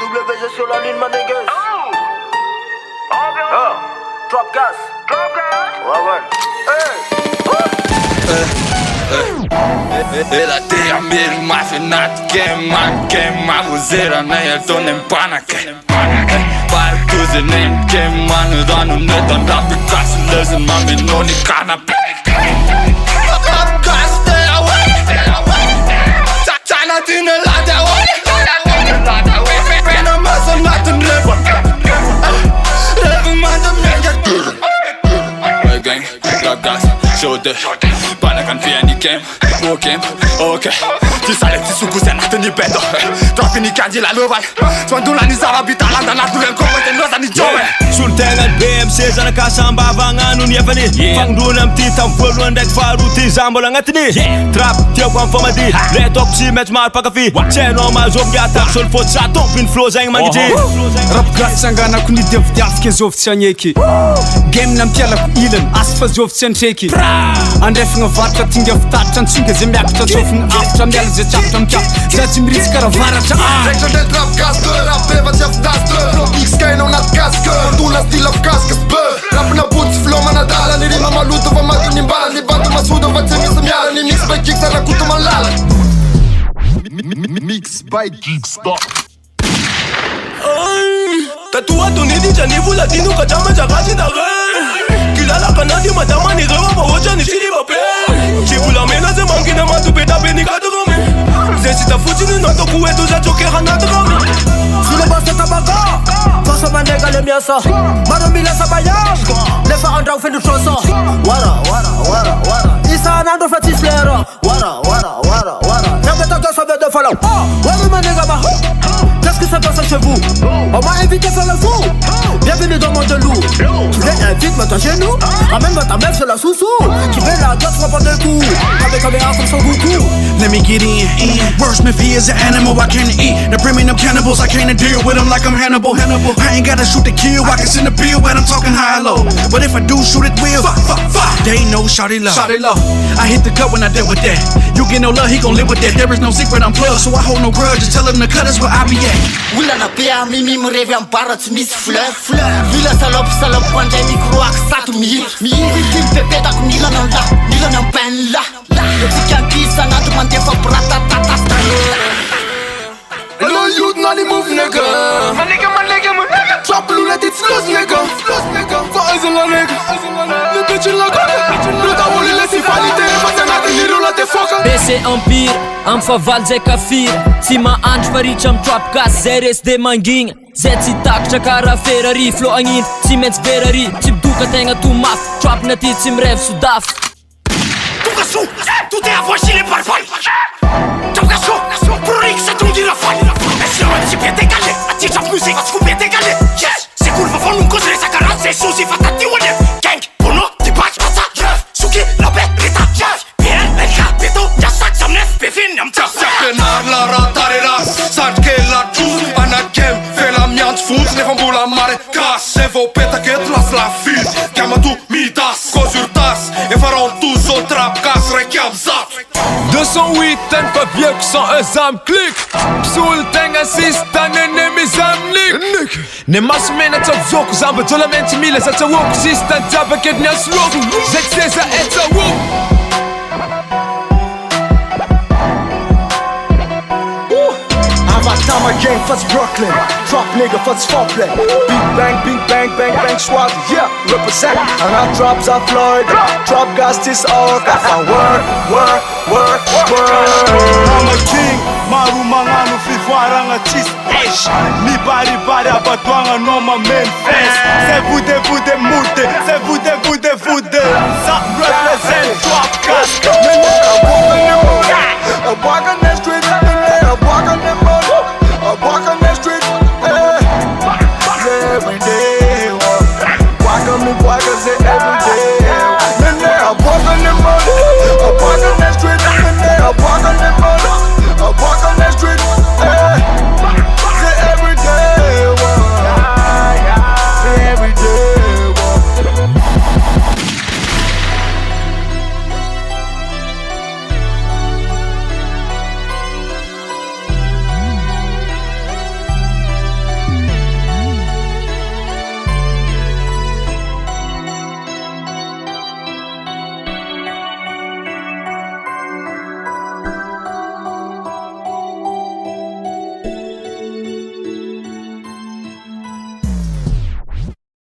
WG sur la ligne, ma niggas. Drop gas. Hela tega miri mafinat Queima roseira nem eu tô nem panaque Para tudo nem queimando Dando neto andar Picasso lesen mami noni canapé Stay away China tina lade away Pena massa natin revan Revan manda menga Gang, drop gas, shoulder Panakan via ni game Ok Ti sale ti suku se natin ni bedo Trofi ni kanji la lovan Swandula ni zarabita landa natu el komete noza ni jowe Sul tegna BMC zana kasambavagna ny efany fagnondrona amty tam voalohany ndraiky faharoa ty za mbola agnatiny Trap tiako am famady le ataoko tsy maintsy maro pakafy tsy hainao mahazovy atako solo foty za tompiny flow zegny mangitry Rap gasy sanganako ny diavidiavika zovy tsy aneky Game nampialako ilany asy fa zovy tsy antreky Andrefagna varatra tinga fitatitra antsinga zay miakatra tsofigna afitra miala zay tsapitra mikafy za tsy miritsy karaha varatra Regra del trap cască Rap beva ți-a ftască Flow big sky n-au nat cască Ondula stil of cască Bă, rap na buți flow ma nadala Ni rima ma lută va matu ni bala Ni batu ma sudă va țemi să mială Ni mix by kicks ala kutu ma lala Mix by kicks Tatuado ni dicha ni vula tinu kachama chakachi da Kilala kanadi madama ni rewa pa hocha ni shiri bape Chibula mena ze mangina matu peta beni katu kame Zesita fuchi ni noto kuwetu za choke hanatu kame Sile basta tabaga Tosa manega le miasa Maro mila sabayang Lefa andrau fendu trosa Wara Isa anando fatis flera Wara Nabeta tosa vede follow Wara manega ma Qu'est-ce que ça passe chez vous? On m'a invité faire le fou. Bienvenue dans mon de loup. Tu viens invite-moi chez nous. Ramène-moi ta meuf, c'est la sous-sous. Tu veux la gosse, va prendre le coup. Avec caméra comme son Goku. Let me get in. Wordsmith, he is an animal I can't eat. They're bringing up cannibals, I can't deal with them like I'm Hannibal. I ain't gotta shoot to kill, I can send a bill when I'm talking high low. But if I do shoot it, will they know shawty low. I hit the cut when I dealt with that. You get no love, he gon' live with that. There is no secret, I'm plugged, so I hold no grudge. Just tell him to cut us where I be at. Ulana pea mimi mrevi ampara tsy misy fleur Vila salope pandray micro aksato mihiri Tily pepetako milana la Milana ampainy la Tsika ampisa anato mandefa bratatata Hello youth na ni move nigga Drop lunet it's loose nigga Faiza la nigga Ni bitch la nigga Luta uli le si falite Fata natin ni rula te foka BC Empire am favaly zay kafiry tsy mahandro faritra am trap gas zay resy de mangigna zay tsy takatra karaha ferrari flow agnino tsy maintsy verari tsy midoka tegna to mafy trap na ty tsy mirevy sodafy Toka so, tu te avoici le barbari Toka so, proric sa ton dira fali Esse lo si piede galle, ati trap music va scoop piede galle Yes, se curva fa non cosre sa carazza e susi fatta ti vuole Gang, bono, ti patch, mazza, suki, la berrita, bien, el capito, ya sac samnef, befin, am tas Sepenar la ratarera, sant che la gius Ana kem, fe la mianț fuz, ne vom bula mare Cas, se vo peta che las la fil Chiama tu mi das, cozuri tas E faron tu zon trap, cas rechiam zap 208 en papier sans un zam click Psul tenga sista nene mi zam nick Ne masu mena top zoku zamba solamente mila sa woku sista tapa ket nya sloku Zek sesa etsa woku Tama gang fast Brooklyn Drop nigga fast foreplay Big bang swag Yeah, represent And our drops are Florida Drop gas this org I found work I'm a king, maru mangano fivoaragna tsisy esh Ni baribary abatoagna no ma main face C'est vude Ça represent drop gas Aboaga